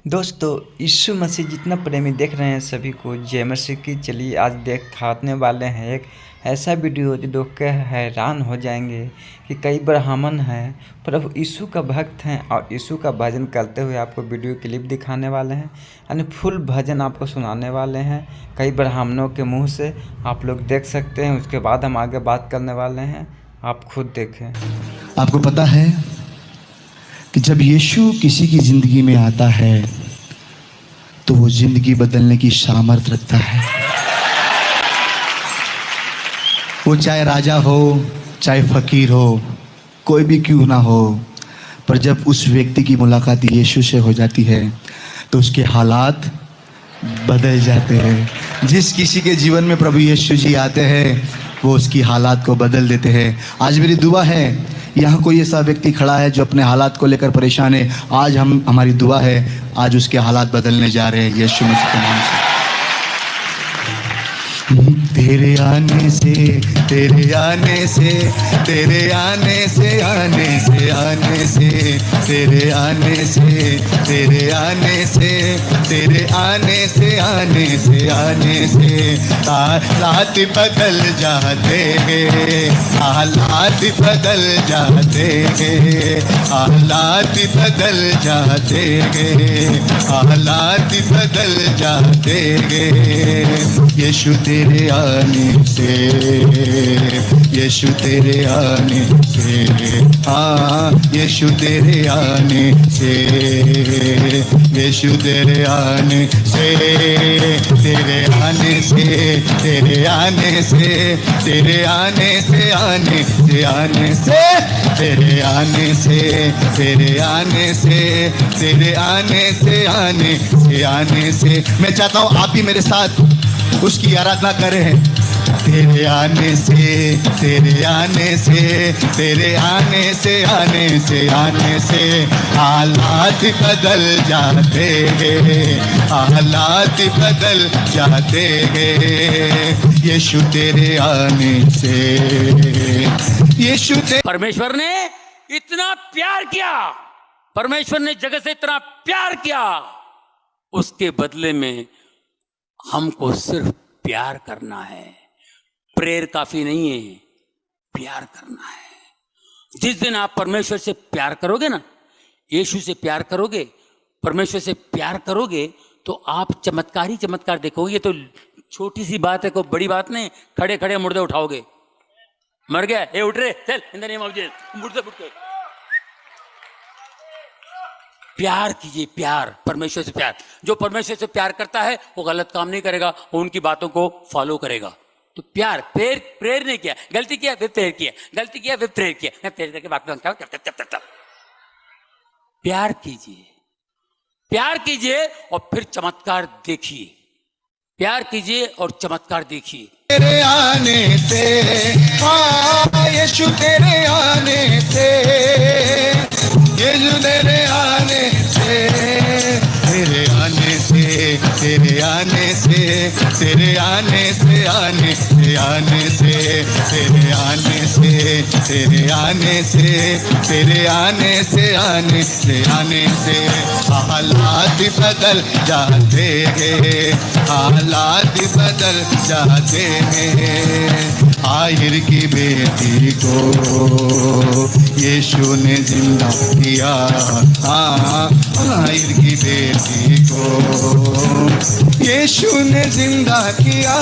दोस्तों, यीशु मसीह जितना प्रेमी देख रहे हैं सभी को जय मसीह की। चलिए आज दिखाने वाले हैं एक ऐसा वीडियो जो देख के हैरान हो जाएंगे कि कई ब्राह्मण हैं प्रभु यीशु का भक्त हैं और यीशु का भजन करते हुए आपको वीडियो क्लिप दिखाने वाले हैं, यानी फुल भजन आपको सुनाने वाले हैं कई ब्राह्मणों के मुँह से। आप लोग देख सकते हैं, उसके बाद हम आगे बात करने वाले हैं, आप खुद देखें। आपको पता है कि जब यीशु किसी की जिंदगी में आता है तो वो जिंदगी बदलने की सामर्थ रखता है। वो चाहे राजा हो, चाहे फकीर हो, कोई भी क्यों ना हो, पर जब उस व्यक्ति की मुलाकात यीशु से हो जाती है तो उसके हालात बदल जाते हैं। जिस किसी के जीवन में प्रभु यीशु जी आते हैं वो उसकी हालात को बदल देते हैं। आज मेरी दुआ है, यहाँ कोई ऐसा व्यक्ति खड़ा है जो अपने हालात को लेकर परेशान है, आज हमारी दुआ है, आज उसके हालात बदलने जा रहे हैं यीशु मसीह के नाम से। तेरे आने से, तेरे आने से, तेरे आने से, आने से, आने से, तेरे आने से, तेरे आने से, तेरे आने से, आने से, आने से हालात बदल जाते हैं, हालात बदल जाते हैं, हालात बदल जाते हैं, हालात बदल जाते हैं। यीशु तेरे आने से, यीशु तेरे आने से, हाँ यीशु तेरे आने से, यीशु तेरे आने से, तेरे आने से, तेरे आने से, तेरे आने से, आने से, आने से, तेरे आने से, तेरे आने से, तेरे आने से, आने से, आने से। मैं चाहता हूँ आप भी मेरे साथ उसकी आराधना करें। तेरे आने से, तेरे आने से, तेरे आने से, आने से, आने से हालात बदल जाते हैं, हालात बदल जाते हैं। यीशु तेरे आने से, यीशु तेरे। परमेश्वर ने इतना प्यार किया, परमेश्वर ने जगत से इतना प्यार किया, उसके बदले में हमको सिर्फ प्यार करना है। प्रेयर काफी नहीं है, प्यार करना है। जिस दिन आप परमेश्वर से प्यार करोगे ना, यीशु से प्यार करोगे, परमेश्वर से प्यार करोगे, तो आप चमत्कार ही चमत्कार देखोगे। ये तो छोटी सी बात है, कोई बड़ी बात नहीं। खड़े खड़े मुर्दे उठाओगे, मर गया ये उठ रहे, चल in the name of Jesus, मुर्दे उठ के प्यार कीजिए। प्यार, परमेश्वर से प्यार। जो परमेश्वर से प्यार करता है वो गलत काम नहीं करेगा, वो उनकी बातों को फॉलो करेगा। तो प्यार, प्रेयर नहीं किया, गलती किया फिर प्रेयर किया, गलती किया फिर प्रेयर किया, मैं प्रेयर करके बात प्यार कीजिए, प्यार कीजिए और फिर चमत्कार देखिए। प्यार कीजिए और चमत्कार देखिए। तेरे आने से, हाँ यीशु तेरे आने से, यीशु तेरे आने से, तेरे आने से, तेरे आने से, तेरे आने से, आने से, आने से, तेरे आने से, तेरे आने से, तेरे आने से, आने से, आने से हालात बदल जाते हैं, हालात बदल जाते हैं। आहिर की बेटी को यीशु ने जिंदा किया, हाँ आहिर की बेटी को यीशु ने जिंदा किया।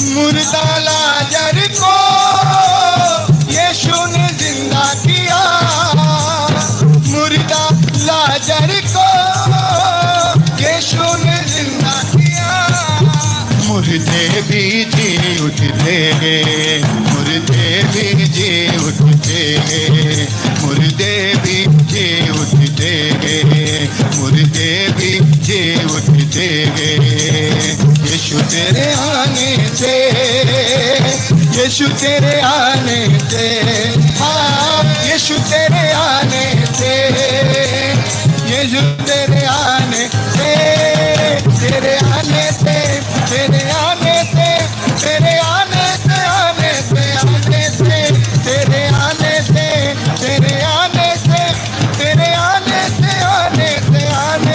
मुर्दा लाजर को यीशु ने जिंदा किया, मुर्दा लाजर को यीशु ने जिंदा किया। मुर्दे भी जी उठते हैं, मुर्दे भी जी उठते हैं, मुर्दे भी जी उठते हैं, मुर्दे भी जी उठते हैं। यीशु तेरे आने से, यीशु तेरे आने से, हाँ यीशु तेरे आने से, यीशु तेरे आने से, तेरे आने से, तेरे आने से, तेरे आने से, आने से, आने से, तेरे आने से, तेरे आने से, तेरे आने से, आने से, आने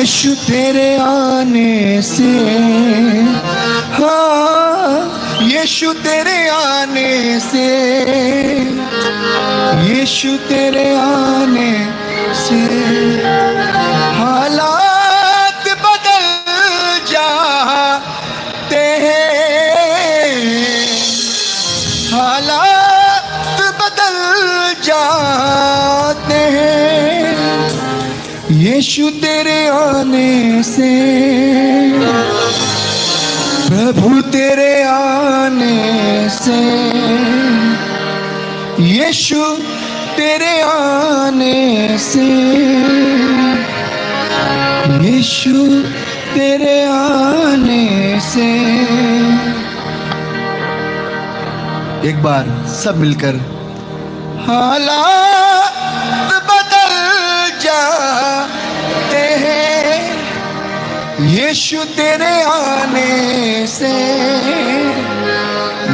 यीशु तेरे आने से, हाँ यीशु तेरे आने से, यीशु तेरे आने से हालात बदल जाते हैं, हालात बदल जाते हैं यीशु तेरे आने से, प्रभु तेरे आने से, यीशु तेरे आने से, यीशु तेरे आने से। एक बार सब मिलकर हालात बदल जाते हैं यीशु तेरे आने से,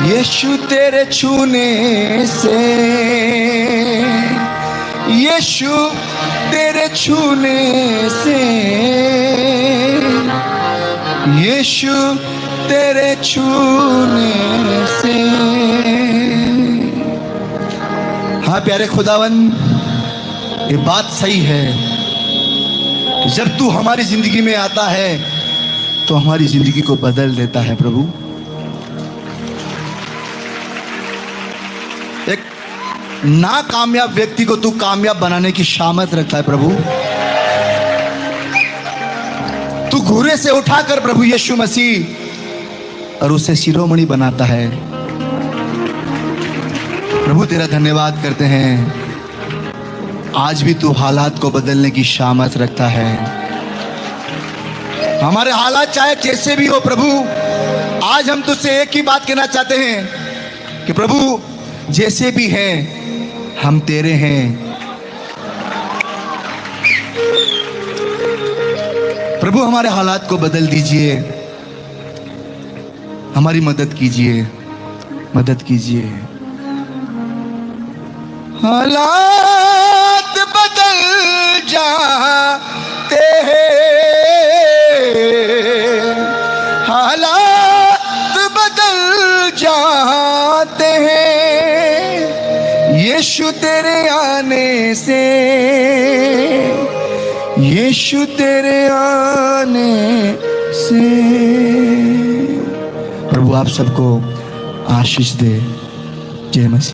यीशु तेरे छूने से, यीशु तेरे छूने से, यीशु तेरे छूने से। हाँ प्यारे खुदावन, ये बात सही है कि जब तू हमारी जिंदगी में आता है तो हमारी जिंदगी को बदल देता है प्रभु। एक नाकामयाब व्यक्ति को तू कामयाब बनाने की सामर्थ रखता है प्रभु। तू घूरे से उठाकर प्रभु यीशु मसीह और उसे शिरोमणि बनाता है। प्रभु तेरा धन्यवाद करते हैं, आज भी तू हालात को बदलने की सामर्थ रखता है। हमारे हालात चाहे जैसे भी हो प्रभु, आज हम तुझसे एक ही बात कहना चाहते हैं कि प्रभु जैसे भी हैं हम तेरे हैं। प्रभु हमारे हालात को बदल दीजिए, हमारी मदद कीजिए, मदद कीजिए। हालात बदल जाते हैं, हालात बदल जाते हैं यीशु तेरे आने से, यीशु तेरे आने से। प्रभु आप सबको आशीष दे। जय मसीह।